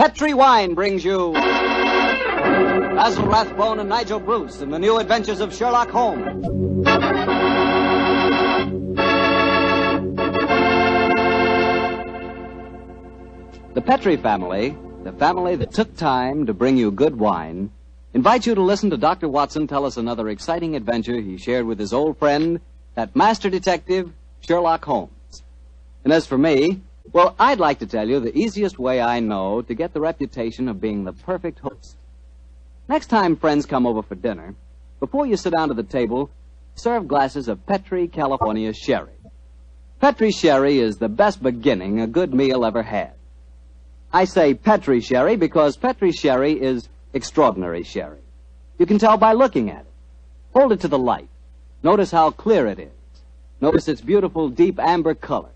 Petri Wine brings you Basil Rathbone and Nigel Bruce in the new adventures of Sherlock Holmes. The Petri family, the family that took time to bring you good wine, invites you to listen to Dr. Watson tell us another exciting adventure he shared with his old friend, that master detective, Sherlock Holmes. And as for me, well, I'd like to tell you the easiest way I know to get the reputation of being the perfect host. Next time friends come over for dinner, before you sit down to the table, serve glasses of Petri California sherry. Petri sherry is the best beginning a good meal ever had. I say Petri sherry because Petri sherry is extraordinary sherry. You can tell by looking at it. Hold it to the light. Notice how clear it is. Notice its beautiful deep amber color.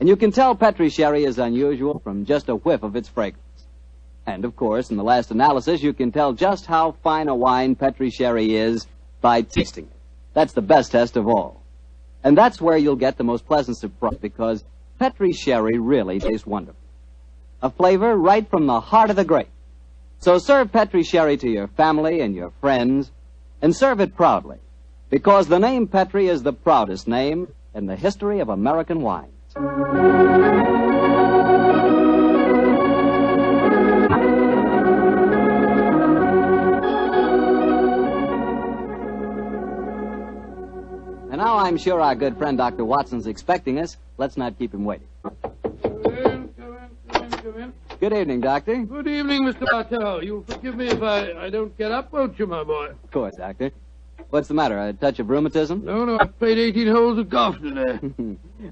And you can tell Petri sherry is unusual from just a whiff of its fragrance. And, of course, in the last analysis, you can tell just how fine a wine Petri sherry is by tasting it. That's the best test of all. And that's where you'll get the most pleasant surprise, because Petri sherry really tastes wonderful. A flavor right from the heart of the grape. So serve Petri sherry to your family and your friends, and serve it proudly, because the name Petri is the proudest name in the history of American wines. And now I'm sure our good friend Dr. Watson's expecting us. Let's not keep him waiting. Come in. Good evening, Doctor. Good evening, Mr. Bartell. You'll forgive me if I don't get up, won't you, my boy? Of course, Doctor. What's the matter, a touch of rheumatism? No, I've played 18 holes of golf today.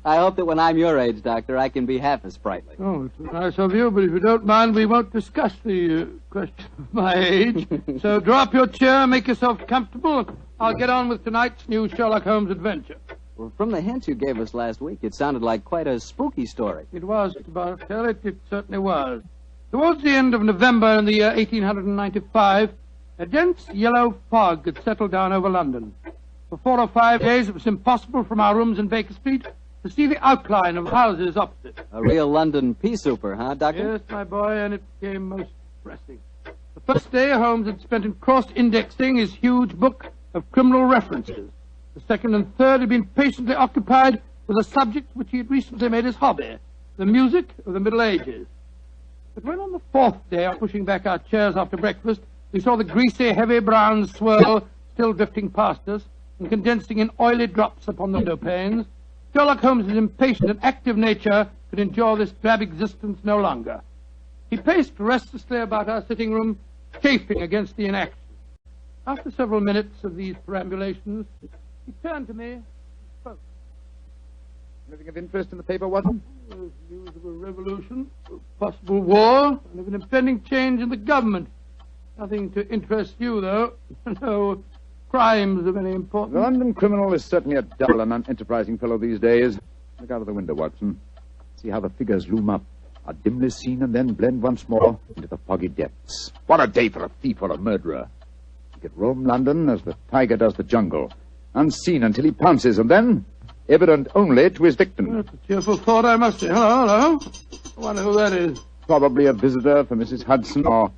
I hope that when I'm your age, Doctor, I can be half as sprightly. Oh, it's nice of you, but if you don't mind, we won't discuss the question of my age. So draw up your chair, make yourself comfortable, and I'll get on with tonight's new Sherlock Holmes adventure. Well, from the hint you gave us last week, it sounded like quite a spooky story. It was, Mr. Bartell. It certainly was. Towards the end of November in the year 1895, a dense yellow fog had settled down over London. For 4 or 5 days, it was impossible from our rooms in Baker Street to see the outline of houses opposite. A real London pea souper, huh, Doctor? Yes, my boy, and it became most depressing. The first day, Holmes had spent in cross-indexing his huge book of criminal references. The second and third had been patiently occupied with a subject which he had recently made his hobby, the music of the Middle Ages. But when on the fourth day, pushing back our chairs after breakfast, we saw the greasy, heavy brown swirl still drifting past us and condensing in oily drops upon the window panes, Sherlock Holmes' impatient and active nature could endure this drab existence no longer. He paced restlessly about our sitting room, chafing against the inaction. After several minutes of these perambulations, he turned to me and spoke. Anything of interest in the paper, Watson? News of a revolution, a possible war, and of an impending change in the government. Nothing to interest you, though. No crimes of any importance. The London criminal is certainly a dull and unenterprising fellow these days. Look out of the window, Watson. See how the figures loom up, are dimly seen and then blend once more into the foggy depths. What a day for a thief or a murderer. He could roam London as the tiger does the jungle, unseen until he pounces, and then evident only to his victim. That's a cheerful thought, I must say. Hello. I wonder who that is. Probably a visitor for Mrs. Hudson, or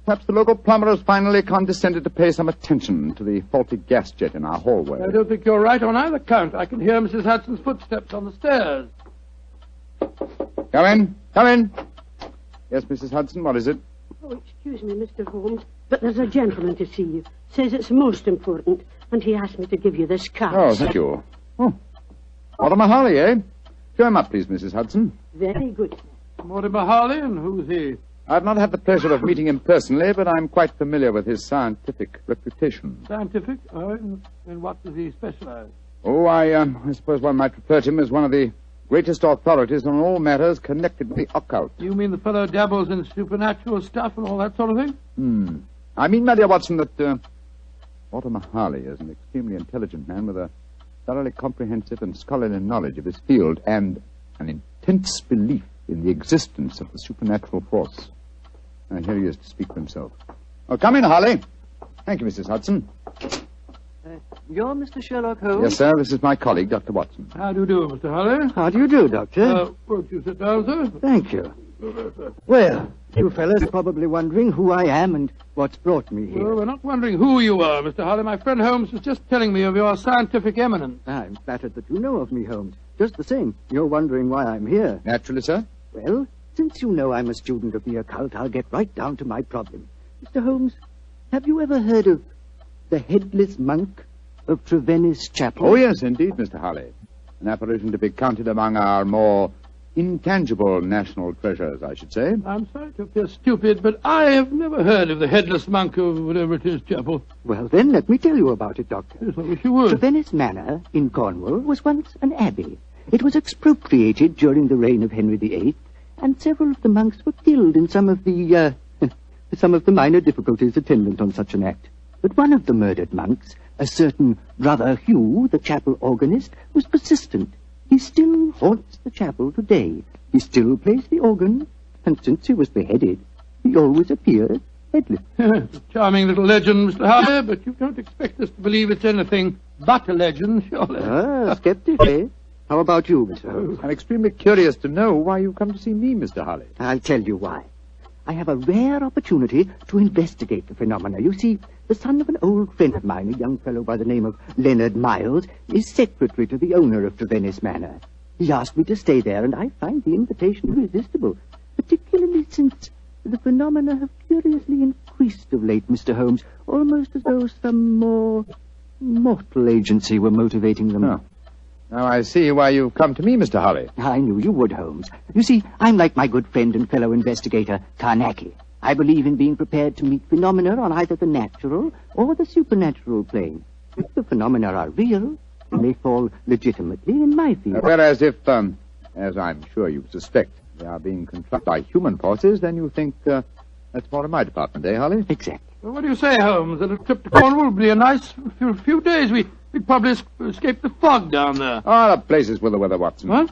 perhaps the local plumber has finally condescended to pay some attention to the faulty gas jet in our hallway. I don't think you're right on either count. I can hear Mrs. Hudson's footsteps on the stairs. Come in. Come in. Yes, Mrs. Hudson, what is it? Oh, excuse me, Mr. Holmes, but there's a gentleman to see you. Says it's most important, and he asked me to give you this card. Oh, thank you. Oh, Mortimer Harley, eh? Show him up, please, Mrs. Hudson. Very good. Mortimer Harley, and who's he? I've not had the pleasure of meeting him personally, but I'm quite familiar with his scientific reputation. Scientific? Oh, in what does he specialize? Oh, I suppose one might refer to him as one of the greatest authorities on all matters connected with the occult. You mean the fellow dabbles in supernatural stuff and all that sort of thing? I mean, my dear Watson, that Mortimer Harley is an extremely intelligent man with a thoroughly comprehensive and scholarly knowledge of his field and an intense belief in the existence of the supernatural force. And here he is to speak for himself. Oh, come in, Harley. Thank you, Mrs. Hudson. You're Mr. Sherlock Holmes? Yes, sir. This is my colleague, Dr. Watson. How do you do, Mr. Harley? How do you do, Doctor? Won't you sit down, sir? Thank you. Well, you fellas are probably wondering who I am and what's brought me here. Well, we're not wondering who you are, Mr. Holly. My friend Holmes was just telling me of your scientific eminence. I'm flattered that you know of me, Holmes. Just the same, you're wondering why I'm here. Naturally, sir. Well, since you know I'm a student of the occult, I'll get right down to my problem. Mr. Holmes, have you ever heard of the Headless Monk of Trevennis Chapel? Oh, yes, indeed, Mr. Holly. An apparition to be counted among our more intangible national treasures, I should say. I'm sorry to appear stupid, but I have never heard of the Headless Monk of whatever it is, Chapel. Well, then, let me tell you about it, Doctor. Yes, I wish you would. Trevennis Manor in Cornwall was once an abbey. It was expropriated during the reign of Henry VIII, and several of the monks were killed in some of the minor difficulties attendant on such an act. But one of the murdered monks, a certain Brother Hugh, the chapel organist, was persistent. He still haunts the chapel today. He still plays the organ, and since he was beheaded, he always appears headless. It's a charming little legend, Mr. Harley, but you don't expect us to believe it's anything but a legend, surely. Ah, skeptic, eh? How about you, Mr. Holmes? I'm extremely curious to know why you come to see me, Mr. Holly. I'll tell you why. I have a rare opportunity to investigate the phenomena. You see, the son of an old friend of mine, a young fellow by the name of Leonard Miles, is secretary to the owner of Trevennis Manor. He asked me to stay there, and I find the invitation irresistible, particularly since the phenomena have curiously increased of late, Mr. Holmes, almost as though some more mortal agency were motivating them. Oh. Now I see why you've come to me, Mr. Holly. I knew you would, Holmes. You see, I'm like my good friend and fellow investigator, Carnacki. I believe in being prepared to meet phenomena on either the natural or the supernatural plane. If the phenomena are real, then they fall legitimately in my field. Whereas if, as I'm sure you suspect, they are being contrived by human forces, then you think that's more in my department, eh, Holly? Exactly. Well, what do you say, Holmes? A little trip to Cornwall would be a nice few days. We'd probably escape the fog down there. Ah, the places with the weather, Watson. What?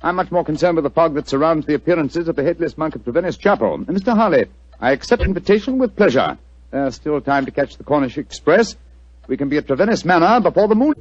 I'm much more concerned with the fog that surrounds the appearances of the Headless Monk of Trevennis Chapel. And Mr. Harley, I accept invitation with pleasure. There's still time to catch the Cornish Express. We can be at Trevennis Manor before the moon...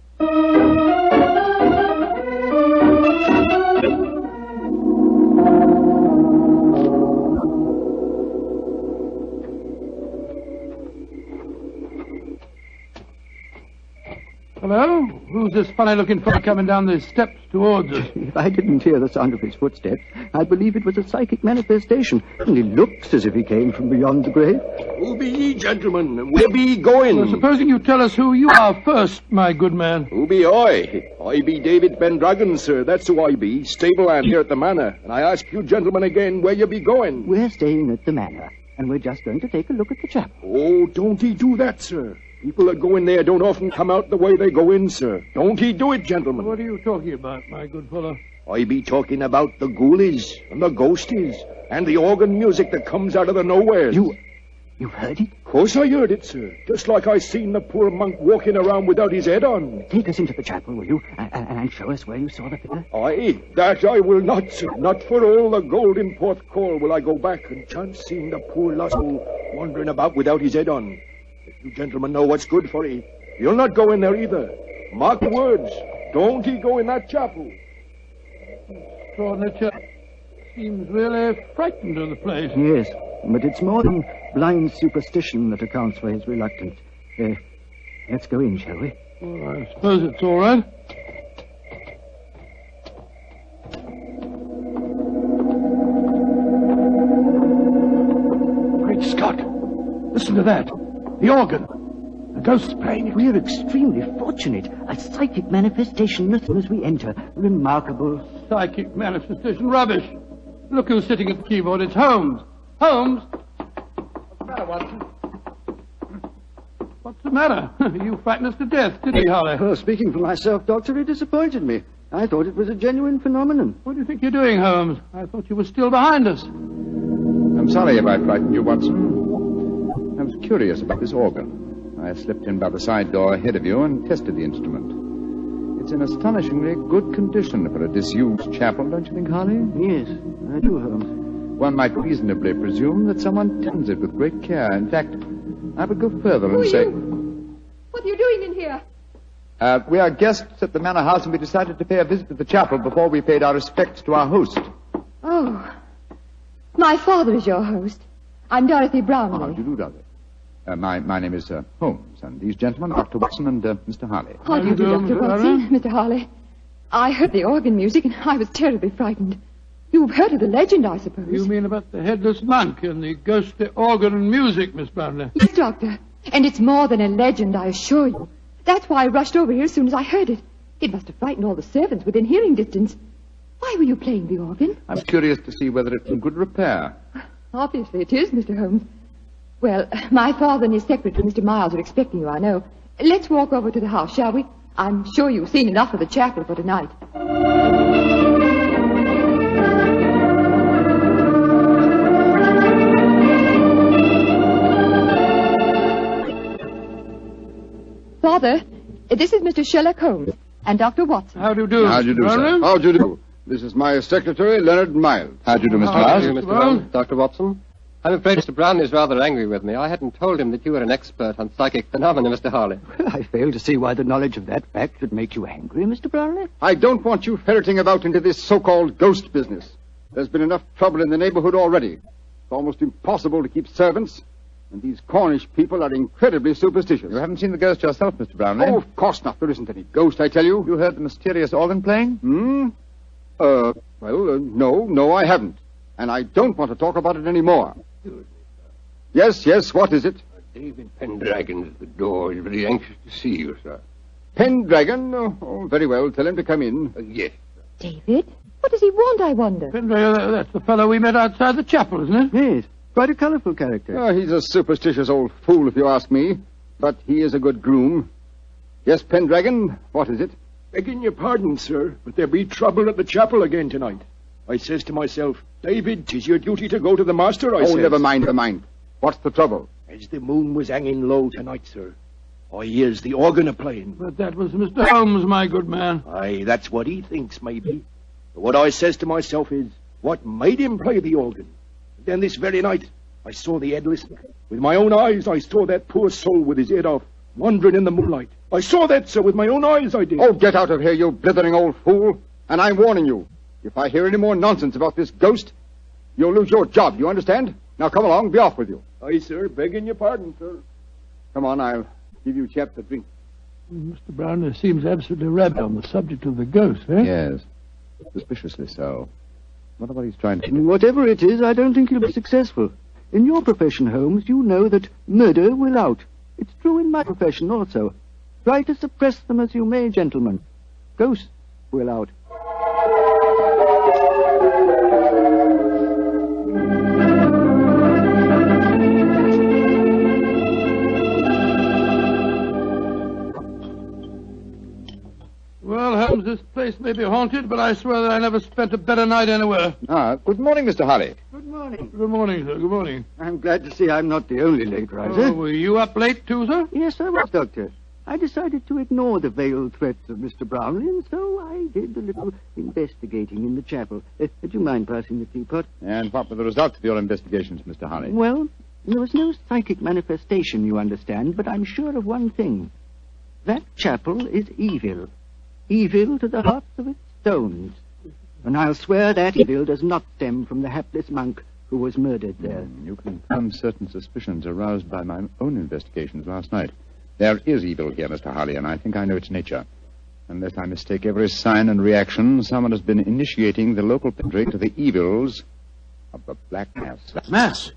Hello? Who's this funny-looking fellow coming down the steps towards us? If I didn't hear the sound of his footsteps, I'd believe it was a psychic manifestation. And he looks as if he came from beyond the grave. Who be ye, gentlemen? Where be ye going? Well, supposing you tell us who you are first, my good man. Who be I? I be David Pendragon, sir. That's who I be. Stable hand here at the manor. And I ask you gentlemen again where you be going. We're staying at the manor, and we're just going to take a look at the chapel. Oh, don't ye do that, sir. People that go in there don't often come out the way they go in, sir. Don't ye do it, gentlemen. What are you talking about, my good fellow? I be talking about the ghoulies and the ghosties and the organ music that comes out of the nowheres. You've heard it? Of course I heard it, sir. Just like I seen the poor monk walking around without his head on. Take us into the chapel, will you? And show us where you saw the figure. Aye, that I will not, sir. Not for all the gold in Porthcawl will I go back and chance seeing the poor lost soul wandering about without his head on. If you gentlemen know what's good for ye, you'll not go in there either. Mark the words. Don't ye go in that chapel. Extraordinary chap. Seems really frightened of the place. Yes, but it's more than blind superstition that accounts for his reluctance. Let's go in, shall we? Well, I suppose it's all right. Great Scott! Listen to that. The organ. The ghost's playing it. We're extremely fortunate. A psychic manifestation as soon as we enter. Remarkable. Psychic manifestation rubbish. Look who's sitting at the keyboard. It's Holmes. Holmes! What's the matter, Watson? What's the matter? You frightened us to death, didn't you, Holly? Well, speaking for myself, Doctor, it disappointed me. I thought it was a genuine phenomenon. What do you think you're doing, Holmes? I thought you were still behind us. I'm sorry if I frightened you, Watson. I was curious about this organ. I slipped in by the side door ahead of you and tested the instrument. It's in astonishingly good condition for a disused chapel, don't you think, Harley? Yes, I do, Holmes. One might reasonably presume that someone tends it with great care. In fact, I would go further and say... What are you doing in here? We are guests at the manor house, and we decided to pay a visit to the chapel before we paid our respects to our host. Oh, My father is your host. I'm Dorothy Brownlee. How do you do, Dorothy? My name is Holmes, and these gentlemen, Dr. Watson and Mr. Harley. How do you do, Dr. Watson? Mr. Harley. I heard the organ music, and I was terribly frightened. You've heard of the legend, I suppose. You mean about the headless monk and the ghostly organ and music, Miss Brownlee? Yes, Doctor. And it's more than a legend, I assure you. That's why I rushed over here as soon as I heard it. It must have frightened all the servants within hearing distance. Why were you playing the organ? I'm curious to see whether it's in good repair. Obviously it is, Mr. Holmes. Well, my father and his secretary, Mr. Miles, are expecting you, I know. Let's walk over to the house, shall we? I'm sure you've seen enough of the chapel for tonight. Father, this is Mr. Sherlock Holmes and Dr. Watson. How do you do? How do you do, sir? How do you do? This is my secretary, Leonard Miles. How do you do, Mr. How Miles? do you, Mr. Brown, Dr. Watson. I'm afraid Mr. Brown is rather angry with me. I hadn't told him that you were an expert on psychic phenomena, Mr. Harley. I fail to see why the knowledge of that fact should make you angry, Mr. Brownlee. I don't want you ferreting about into this so-called ghost business. There's been enough trouble in the neighborhood already. It's almost impossible to keep servants, and these Cornish people are incredibly superstitious. You haven't seen the ghost yourself, Mr. Brownlee? Oh, of course not. There isn't any ghost, I tell you. You heard the mysterious organ playing? No, I haven't. And I don't want to talk about it anymore. Yes, what is it? David Pendragon's at the door. He's very anxious to see you, sir. Pendragon? Oh, very well. Tell him to come in. Yes. David? What does he want, I wonder? That's the fellow we met outside the chapel, isn't it? Yes, quite a colourful character. Oh, he's a superstitious old fool, if you ask me. But he is a good groom. Yes, Pendragon, what is it? Begging your pardon, sir, but there be trouble at the chapel again tonight. I says to myself, David, 'tis your duty to go to the master, I says. Never mind. What's the trouble? As the moon was hanging low tonight, sir, I hears the organ a-playing. But that was Mr. Holmes, my good man. Aye, that's what he thinks, maybe. But what I says to myself is, what made him play the organ? And then this very night, I saw the Headless. With my own eyes, I saw that poor soul with his head off, wandering in the moonlight. I saw that, sir, with my own eyes, I did. Oh, get out of here, you blithering old fool. And I'm warning you, if I hear any more nonsense about this ghost, you'll lose your job, you understand? Now come along, be off with you. Aye, sir, begging your pardon, sir. Come on, I'll give you chaps a drink. Mr. Brownlee seems absolutely rabid on the subject of the ghost, eh? Yes. Suspiciously so. What about he's trying to... Whatever it is, I don't think you'll be successful. In your profession, Holmes, you know that murder will out. It's true in my profession also. Try to suppress them as you may, gentlemen. Ghosts will out. Well, Holmes, this place may be haunted, but I swear that I never spent a better night anywhere. Good morning, Mr. Harley. Good morning. Good morning, sir. Good morning. I'm glad to see I'm not the only late riser. Oh, were you up late, too, sir? Yes, I was, Doctor. I decided to ignore the veiled threats of Mr. Brownlee, and so I did a little investigating in the chapel. Do you mind passing the teapot? And what were the results of your investigations, Mr. Harley? Well, there was no psychic manifestation, you understand, but I'm sure of one thing. That chapel is evil. Evil to the hearts of its stones. And I'll swear that evil does not stem from the hapless monk who was murdered there. You confirm certain suspicions aroused by my own investigations last night. There is evil here, Mr. Harley, and I think I know its nature. Unless I mistake every sign and reaction, someone has been initiating the local peasantry to the evils of the Black Mass. Mass?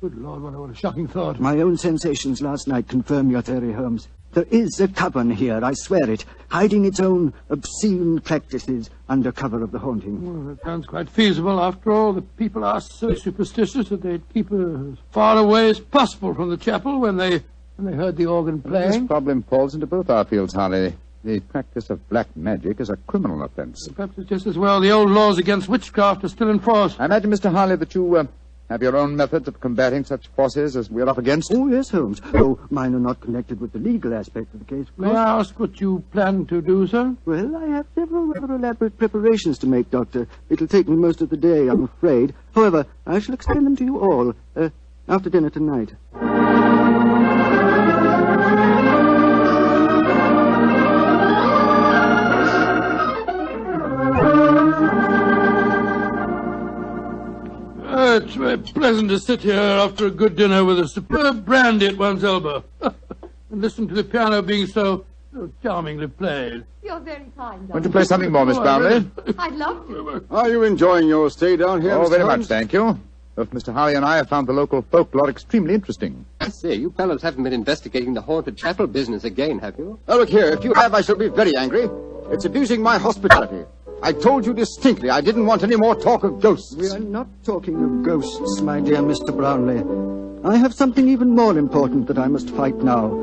Good Lord, what a shocking thought. My own sensations last night confirm your theory, Holmes. There is a coven here, I swear it, hiding its own obscene practices under cover of the haunting. Well, that sounds quite feasible. After all, the people are so superstitious that they'd keep as far away as possible from the chapel when they heard the organ This playing. problem falls into both our fields, Harley. The practice of black magic is a criminal offense. Perhaps it's just as well the old laws against witchcraft are still in force. I imagine, Mr. Harley, that you have your own methods of combating such forces as we're up against. Oh, yes, Holmes. Though mine are not connected with the legal aspect of the case. May I ask what you plan to do, sir? Well, I have several rather elaborate preparations to make, Doctor. It'll take me most of the day, I'm afraid. However, I shall explain them to you all after dinner tonight. Oh, it's very pleasant to sit here after a good dinner with a superb brandy at one's elbow. And listen to the piano being so charmingly played. You're very kind, Want to play something more, Miss Brownlee? I'd love to. Are you enjoying your stay down here, Oh, Mr. very Holmes? much, thank you. Both Mr. Harley and I have found the local folklore extremely interesting. I say, you fellows haven't been investigating the haunted chapel business again, have you? Now, look here. If you have, I shall be very angry. It's abusing my hospitality. I told you distinctly I didn't want any more talk of ghosts. We are not talking of ghosts, my dear Mr. Brownlee. I have something even more important that I must fight now.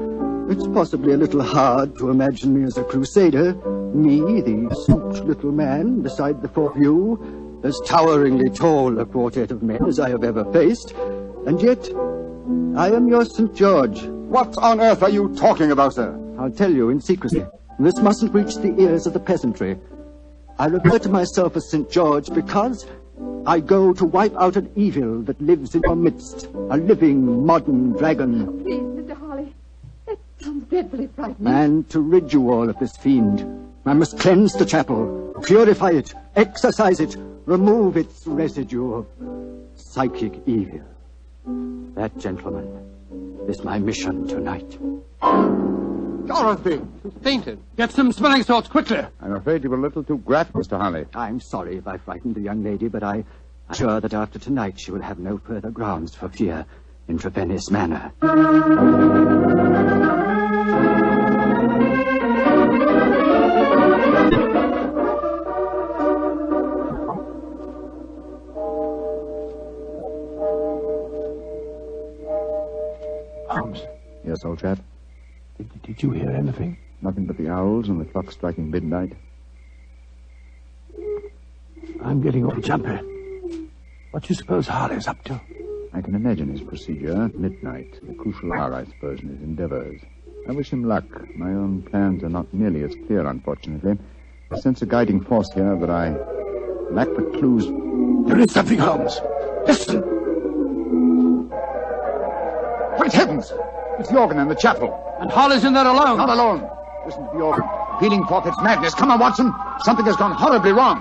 It's possibly a little hard to imagine me as a crusader. Me, the stooped little man, beside the four of you, as toweringly tall a quartet of men as I have ever faced. And yet, I am your St. George. What on earth are you talking about, sir? I'll tell you in secrecy. This mustn't reach the ears of the peasantry. I refer to myself as St. George because I go to wipe out an evil that lives in your midst. A living, modern dragon. Please, Mr. Harley. That sounds dreadfully frightening. And to rid you all of this fiend, I must cleanse the chapel, purify it, exorcise it, remove its residue of psychic evil. That, gentlemen, is my mission tonight. Dorothy! She's fainted. Get some smelling salts, quickly. I'm afraid you were a little too graphic, Mr. Harley. I'm sorry if I frightened the young lady, but I'm sure that after tonight she will have no further grounds for fear in Trevennis Manor. Holmes, Yes, old chap? did you hear anything? Nothing but the owls and the clock striking midnight. I'm getting all jumpy. What do you suppose Harley's up to? I can imagine his procedure at midnight, the crucial hour, I suppose, in his endeavors. I wish him luck. My own plans are not nearly as clear, unfortunately. I sense a guiding force here, but I lack the clues. There is something, Holmes. Listen. Great heavens! It's the organ in the chapel. And Harley's in there alone. Not alone. Listen to the organ, pealing forth its madness. Come on, Watson. Something has gone horribly wrong.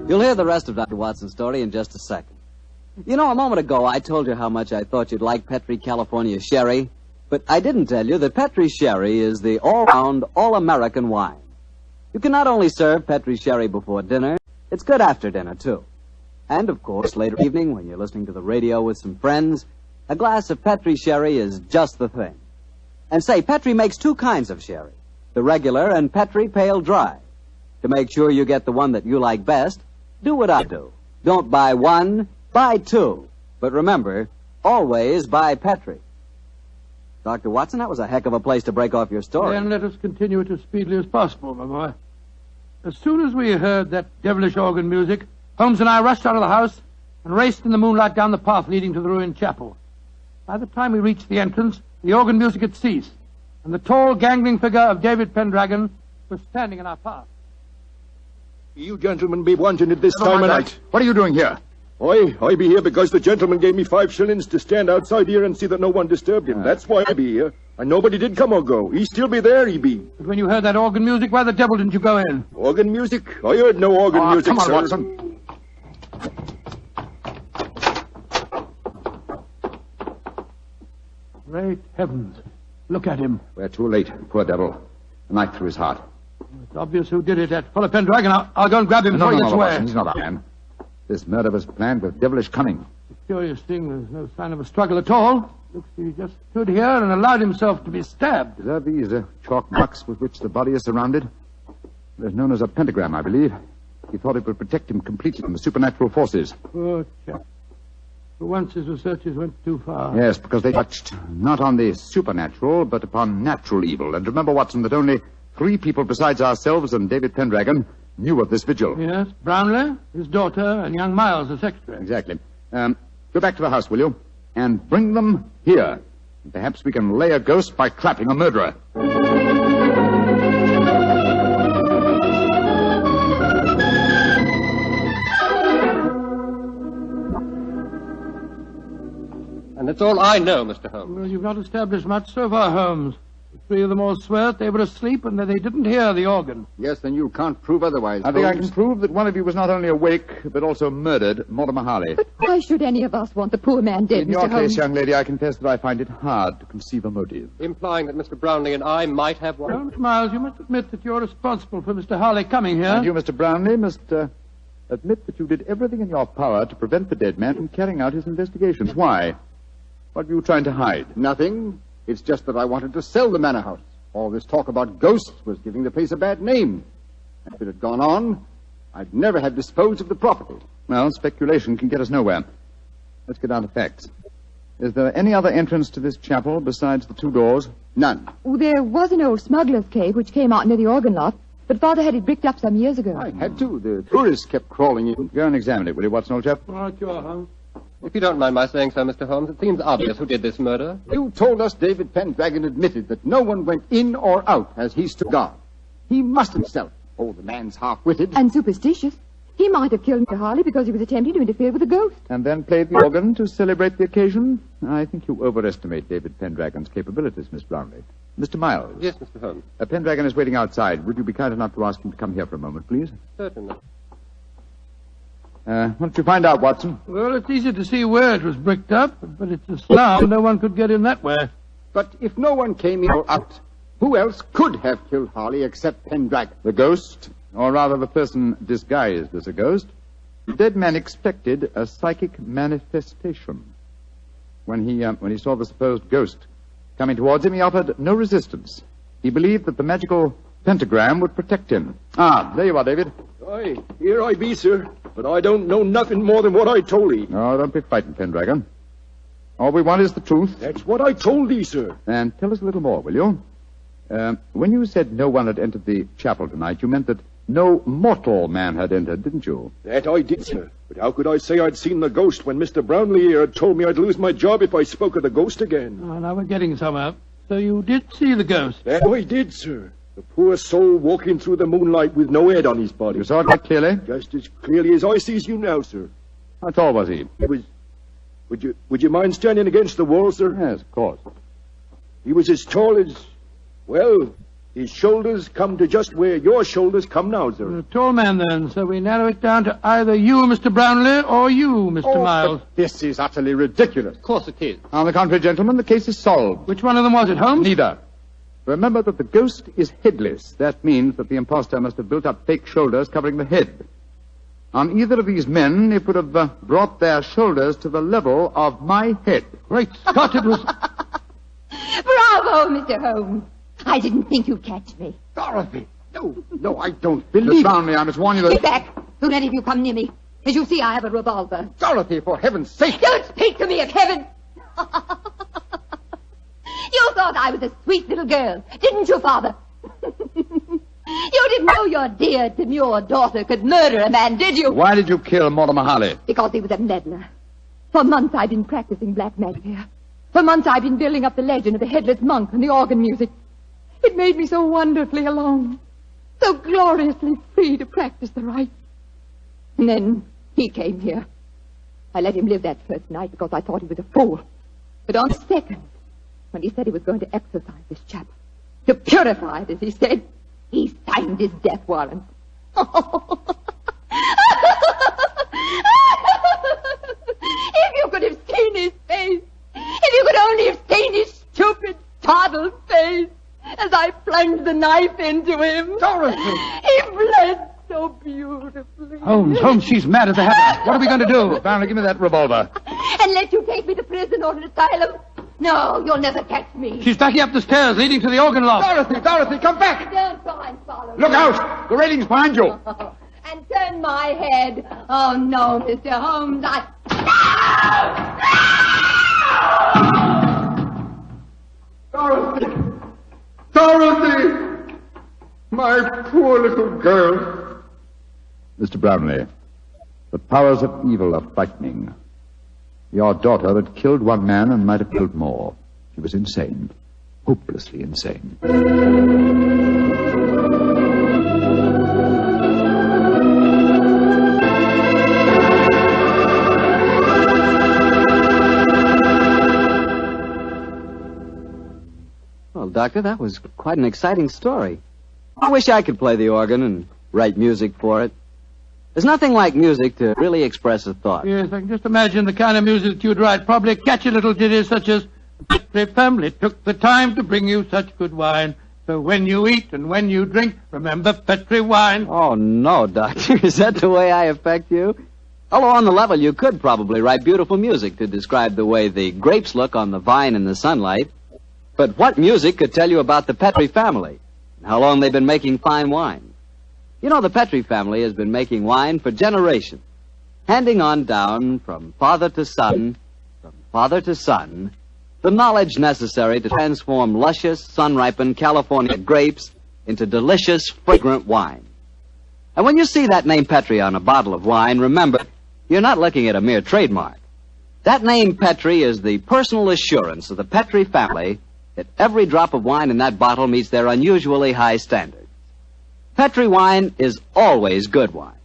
You'll hear the rest of Dr. Watson's story in just a second. You know, a moment ago I told you how much I thought you'd like Petri California Sherry, but I didn't tell you that Petri Sherry is the all-round, all-American wine. You can not only serve Petri Sherry before dinner, it's good after dinner, too. And, of course, later evening, when you're listening to the radio with some friends, a glass of Petri Sherry is just the thing. And say, Petri makes two kinds of sherry, the regular and Petri Pale Dry. To make sure you get the one that you like best, do what I do. Don't buy one, buy two. But remember, always buy Petri. Dr. Watson, that was a heck of a place to break off your story. Then let us continue it as speedily as possible, my boy. As soon as we heard that devilish organ music, Holmes and I rushed out of the house and raced in the moonlight down the path leading to the ruined chapel. By the time we reached the entrance, the organ music had ceased, and the tall, gangling figure of David Pendragon was standing in our path. You gentlemen be wanting at this time of night. What are you doing here? I be here because the gentleman gave me 5 shillings to stand outside here and see that no one disturbed him. That's why I be here. And nobody did come or go. He still be there, he be. But when you heard that organ music, why the devil didn't you go in? Organ music? I heard no organ music, come on, sir. Watson. Great heavens. Look at him. We're too late. Poor devil. A knife through his heart. It's obvious who did it. That fellow Pendragon. I'll go and grab him before he gets away. Watson, he's not our man. This murder was planned with devilish cunning. The curious thing, there's no sign of a struggle at all. Looks he just stood here and allowed himself to be stabbed. Are these chalk marks with which the body is surrounded? It is known as a pentagram, I believe. He thought it would protect him completely from the supernatural forces. Poor chap. For once his researches went too far. Yes, because they touched not on the supernatural, but upon natural evil. And remember, Watson, that only 3 people besides ourselves and David Pendragon knew of this vigil. Yes, Brownlee, his daughter, and young Miles, the secretary. Exactly. Go back to the house, will you? And bring them here. Perhaps we can lay a ghost by trapping a murderer. And And that's all I know, Mr. Holmes. Well, you've not established much so far, Holmes. The three of them all swear they were asleep and that they didn't hear the organ. Yes, then you can't prove otherwise, I think I Holmes. can prove that one of you was not only awake, but also murdered Mortimer Harley. But why should any of us want the poor man dead, In Mr. your Holmes? case, young lady, I confess that I find it hard to conceive a motive. Implying that Mr. Brownlee and I might have one. Holmes, Miles, you must admit that you're responsible for Mr. Harley coming here. And you, Mr. Brownlee, must admit that you did everything in your power to prevent the dead man from carrying out his investigations. Why? What were you trying to hide? Nothing. It's just that I wanted to sell the manor house. All this talk about ghosts was giving the place a bad name. If it had gone on, I'd never have disposed of the property. Well, speculation can get us nowhere. Let's get down to facts. Is there any other entrance to this chapel besides the two doors? None. Oh, there was an old smuggler's cave which came out near the organ loft, but Father had it bricked up some years ago. I had to. The tourists kept crawling in. Go and examine it, will you, Watson, old chap? All right, you are, Holmes. If you don't mind my saying so, Mr. Holmes, it seems obvious who did this murder. You told us David Pendragon admitted that no one went in or out as he stood guard. He must himself. Oh, the man's half-witted. And superstitious. He might have killed Mr. Harley because he was attempting to interfere with a ghost. And then played the organ to celebrate the occasion? I think you overestimate David Pendragon's capabilities, Miss Brownlee. Mr. Miles. Yes, Mr. Holmes. Pendragon is waiting outside. Would you be kind enough to ask him to come here for a moment, please? Certainly. What did you find out, Watson? Well, it's easy to see where it was bricked up, but it's a slum. No one could get in that way. But if no one came in or out, who else could have killed Harley except Pendragon? The ghost, or rather the person disguised as a ghost. The dead man expected a psychic manifestation. When he saw the supposed ghost coming towards him, he offered no resistance. He believed that the magical pentagram would protect him. Ah, there you are, David. Aye, here I be, sir. But I don't know nothing more than what I told thee. Oh, don't be frightened, Pendragon. All we want is the truth. That's what I told thee, sir. And tell us a little more, will you? When you said no one had entered the chapel tonight, you meant that no mortal man had entered, didn't you? That I did, sir. But how could I say I'd seen the ghost when Mr. Brownlee here had told me I'd lose my job if I spoke of the ghost again? Oh, now we're getting somewhere. So you did see the ghost? That I did, sir. The poor soul walking through the moonlight with no head on his body. You saw it quite clearly? Just as clearly as I sees you now, sir. How tall was he? He was... Would you mind standing against the wall, sir? Yes, of course. He was as tall as... Well, his shoulders come to just where your shoulders come now, sir. A tall man, then. So we narrow it down to either you, Mr. Brownlee, or you, Mr. Miles. But this is utterly ridiculous. Of course it is. On the contrary, gentlemen, the case is solved. Which one of them was it, Holmes? Neither. Remember that the ghost is headless. That means that the impostor must have built up fake shoulders covering the head. On either of these men, it would have brought their shoulders to the level of my head. Great Scott, it was... Bravo, Mr. Holmes. I didn't think you'd catch me. Dorothy! No, I don't Miss believe it. Brownlee, I must warn you that... Get back. Don't any of you come near me. As you see, I have a revolver. Dorothy, for heaven's sake! Don't speak to me of heaven. You thought I was a sweet little girl, didn't you, Father? You didn't know your dear, demure daughter could murder a man, did you? Why did you kill Mortimer Harley? Because he was a meddler. For months I've been practicing black magic here. For months I've been building up the legend of the headless monk and the organ music. It made me so wonderfully alone, so gloriously free to practice the rites. And then he came here. I let him live that first night because I thought he was a fool. But on the second, when he said he was going to exorcise this chapel, to purify it, as he said, he signed his death warrant. If you could have seen his face, if you could only have seen his stupid, startled face as I plunged the knife into him. Dorothy! He bled so beautifully. Holmes, she's mad as a hatter. What are we going to do? Brownlee, give me that revolver. And let you take me to prison or an asylum? No, you'll never catch me. She's backing up the stairs leading to the organ loft. Dorothy, come back! Don't try and follow me. Look out! The railing's behind you. And turn my head. Oh, no, Mr. Holmes, Dorothy! My poor little girl. Mr. Brownlee, the powers of evil are frightening. Your daughter had killed one man and might have killed more. She was insane. Hopelessly insane. Well, Doctor, that was quite an exciting story. I wish I could play the organ and write music for it. There's nothing like music to really express a thought. Yes, I can just imagine the kind of music that you'd write. Probably catchy little ditties such as, "The family took the time to bring you such good wine. So when you eat and when you drink, remember Petri wine." Oh, no, Doctor. Is that the way I affect you? Although on the level, you could probably write beautiful music to describe the way the grapes look on the vine in the sunlight. But what music could tell you about the Petri family and how long they've been making fine wine? You know, the Petri family has been making wine for generations, handing on down from father to son, the knowledge necessary to transform luscious, sun-ripened California grapes into delicious, fragrant wine. And when you see that name Petri on a bottle of wine, remember, you're not looking at a mere trademark. That name Petri is the personal assurance of the Petri family that every drop of wine in that bottle meets their unusually high standards. Petri wine is always good wine.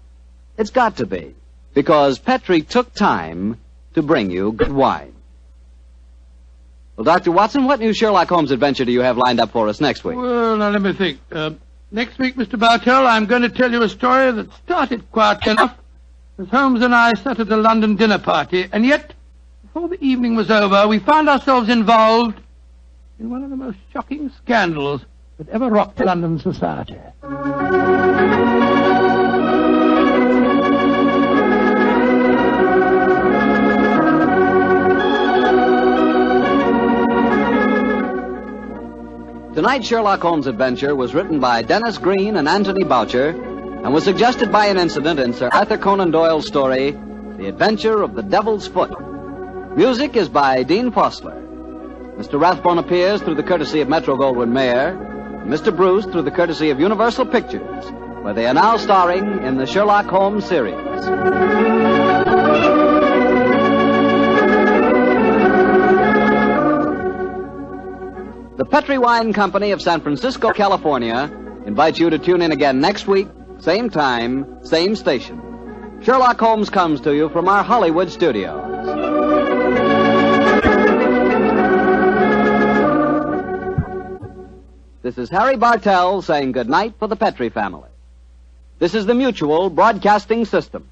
It's got to be, because Petri took time to bring you good wine. Well, Dr. Watson, what new Sherlock Holmes adventure do you have lined up for us next week? Well, now let me think. Next week, Mr. Bartell, I'm going to tell you a story that started quite enough as Holmes and I sat at a London dinner party, and yet, before the evening was over, we found ourselves involved in one of the most shocking scandals that ever rocked London society. Tonight's Sherlock Holmes adventure was written by Dennis Green and Anthony Boucher and was suggested by an incident in Sir Arthur Conan Doyle's story, The Adventure of the Devil's Foot. Music is by Dean Fossler. Mr. Rathbone appears through the courtesy of Metro-Goldwyn-Mayer, and Mr. Bruce through the courtesy of Universal Pictures, where they are now starring in the Sherlock Holmes series. The Petri Wine Company of San Francisco, California, invites you to tune in again next week, same time, same station. Sherlock Holmes comes to you from our Hollywood studios. This is Harry Bartell saying good night for the Petri family. This is the Mutual Broadcasting System.